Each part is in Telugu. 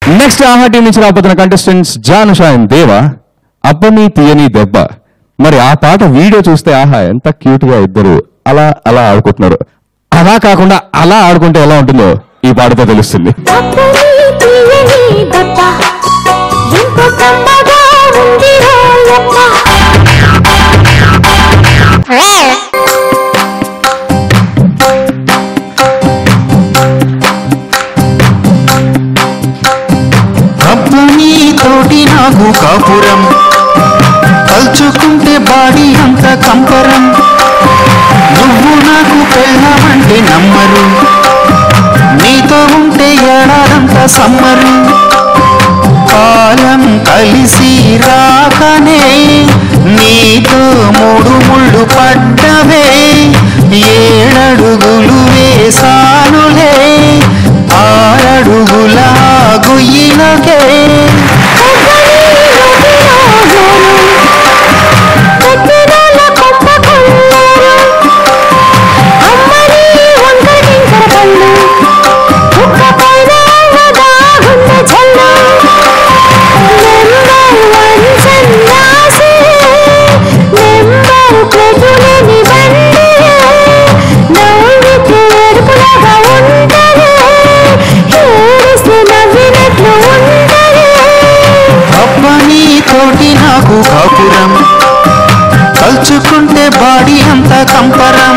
నెక్స్ట్ ఆహా టీం నుంచి రాబోతున్న కంటెస్టెంట్స్ జానుషా అండ్ దేవా, అప్పని తీయని దెబ్బ. మరి ఆ పాట వీడియో చూస్తే ఆహా ఎంత క్యూట్ గా ఇద్దరు అలా అలా ఆడుకుంటున్నారు. అలా కాకుండా అలా ఆడుకుంటే ఎలా ఉంటుందో ఈ పాటతో తెలుస్తుంది. అబ్బని తోటి నాకు కాపురం, కల్చుకుంటే బాడీ అంత కంపరం, నువ్వు నాకు పెళ్ళమంటే నమ్మరు, నీతో ఉంటే ఏడాదంతా సమ్మరు, కాలం కలిసి రాకనే నీతో 3 ముళ్ళు పడ్డవే, 7 అడుగులు వేసానులే 6 అడుగుల గుయ్యిలకే. నాకు కాపురం, కల్చుకుంటే బాడీ అంత కంపరం,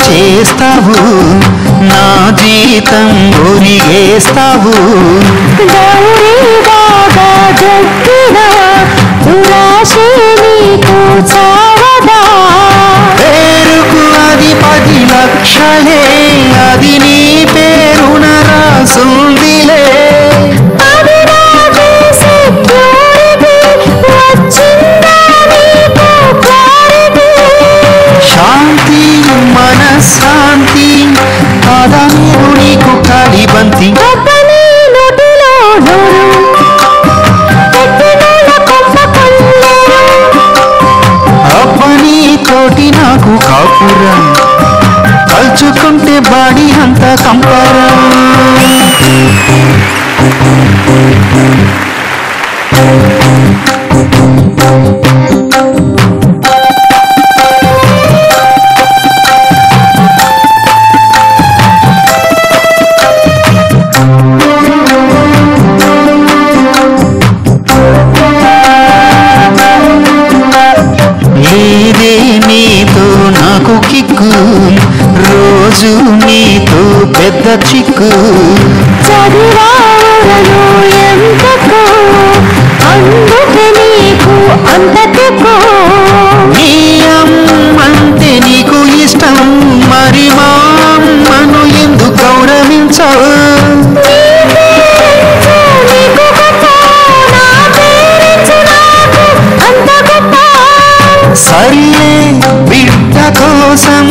చేస్తావు నా జీతం ఒరిగేస్తావు, పేరుకు అది 10 లక్షలే, అది నీ పేరున రాసుందిలే, శాంతి మనశ్శాంతి కాదనేరు నీకు కాలిబంతి, అబ్బని తోటి నాకు కాపురం, కల్చుకుంటే బాడీ అంత కంపరం. లేదే నీతో నాకు కిక్కు, రోజు నీతో పెద్ద చిక్కు, చదివాను ఎంతకు అందుకే నీకు అంత తెక్కు, నీ అమ్మంటే నీకు ఇష్టం, మరి మా అమ్మను ఎందుకు గౌరవించవు, సరే బిడ్డ కోసం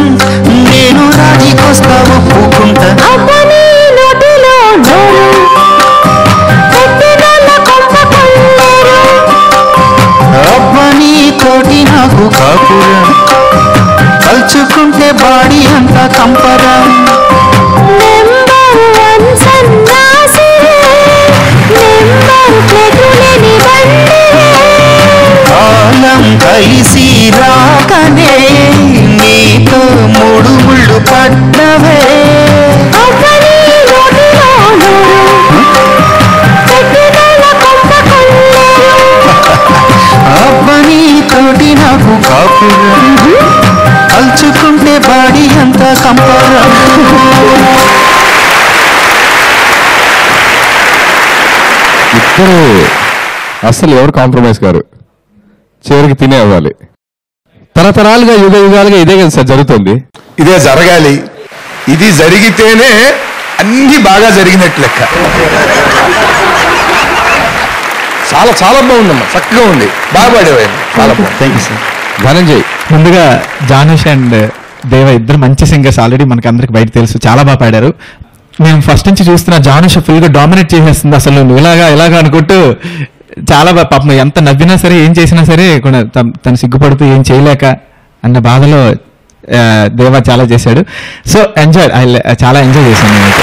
నేను రాజీకొస్తా ఒప్పుకుంటా, అబ్బని తోటి నాకు కాపురం, కల్చుకుంటే బాడీ అంత కంపరం, కాలం కలిసి రాకనే నీతో 3 ముళ్ళు పడ్డవే, అబ్బని తోటి నాకు కాపురం, కల్చుకుంటే బాడీ అంత కంపరం. ఇద్దరు అసలు ఎవరు కాంప్రమైజ్ కారు, చివరికి తినే అవ్వాలి. తరతరాలుగా యుగ యుగాలుగా ఇదే కదా సార్ జరుగుతుంది. ఇదే జరగాలి, ఇది జరిగితేనే అన్ని బాగా జరిగినట్టు లెక్క. చాలా చాలా బాగుందమ్మా, చక్కగా ఉంది, బాగా పాడేవాళ్ళు, చాలా బాగుంది. Thank you sir. ధనంజయ్, ముందుగా జానుష్ అండ్ దేవ ఇద్దరు మంచి సింగర్స్, ఆల్రెడీ మనకి అందరికి బయట తెలుసు, చాలా బాగా పాడారు. మేము ఫస్ట్ నుంచి చూస్తున్న జానుష్ ఫుల్గా డామినేట్ చేసేస్తుంది, అసలు నువ్వు ఇలాగా అనుకుంటూ చాలా బాగా, పాపం ఎంత నవ్వినా సరే ఏం చేసినా సరే తను సిగ్గుపడుతూ ఏం చేయలేక అన్న బాధలో దేవ చాలా చేశాడు. సో చాలా ఎంజాయ్ చేశాను నేనైతే.